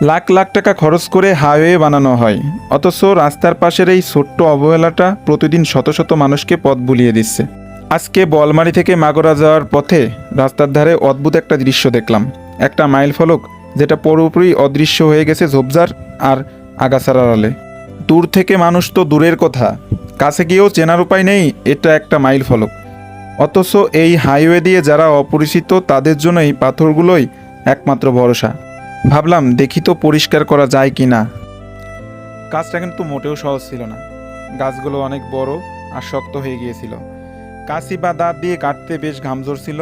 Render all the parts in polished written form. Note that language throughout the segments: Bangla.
লাখ লাখ টাকা খরচ করে হাইওয়ে বানানো হয়, অথচ রাস্তার পাশের এই ছোট্ট অবহেলাটা প্রতিদিন শত শত মানুষকে পথ ভুলিয়ে দিচ্ছে। আজকে বলমারি থেকে মাগুরা যাওয়ার পথে রাস্তার ধারে অদ্ভুত একটা দৃশ্য দেখলাম। একটা মাইল ফলক যেটা পুরোপুরি অদৃশ্য হয়ে গেছে ঝোপঝাড় আর আগাছার আড়ালে। দূর থেকে মানুষ তো দূরের কথা, কাছে গিয়েও চেনার উপায় নেই এটা একটা মাইল ফলক। অথচ এই হাইওয়ে দিয়ে যারা অপরিচিত তাদের জন্য এই পাথরগুলোই একমাত্র ভরসা। ভাবলাম দেখি তো পরিষ্কার করা যায় কি না। কাজটা কিন্তু মোটেও সহজ ছিল না। গাছগুলো অনেক বড় আর শক্ত হয়ে গিয়েছিল। কাঁচি বা দাঁত দিয়ে কাটতে বেশ ঘাম ঝরছিল,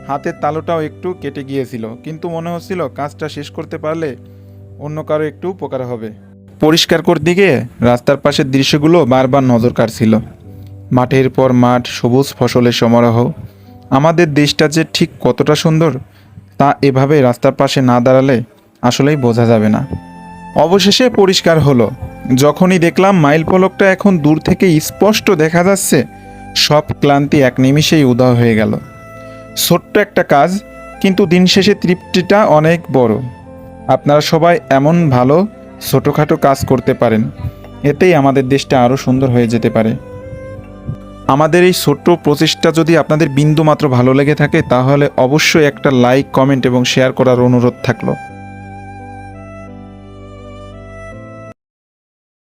হাতের তালুটাও একটু কেটে গিয়েছিল, কিন্তু মনে হচ্ছিল কাজটা শেষ করতে পারলে অন্য কারো একটু উপকার হবে। পরিষ্কার করতে গিয়ে রাস্তার পাশের দৃশ্যগুলো বারবার নজর কাড়ছিল। মাঠের পর মাঠ, সবুজ ফসলের সমারোহ। আমাদের দেশটা যে ঠিক কতটা সুন্দর তা এভাবে রাস্তার পাশে না দাঁড়ালে আসলেই বোঝা যাবে না। অবশেষে পরিষ্কার হলো। যখনই দেখলাম মাইল ফলকটা এখন দূর থেকে স্পষ্ট দেখা যাচ্ছে, সব ক্লান্তি এক নিমিষেই উধাও হয়ে গেল। ছোট্ট একটা কাজ, কিন্তু দিন শেষে তৃপ্তিটা অনেক বড়। আপনারা সবাই এমন ভালো ছোটোখাটো কাজ করতে পারেন, এতেই আমাদের দেশটা আরও সুন্দর হয়ে যেতে পারে। আমাদের এই ছোট্ট প্রচেষ্টা যদি আপনাদের বিন্দুমাত্র ভালো লেগে থাকে তাহলে অবশ্যই একটা লাইক, কমেন্ট এবং শেয়ার করার অনুরোধ থাকলো।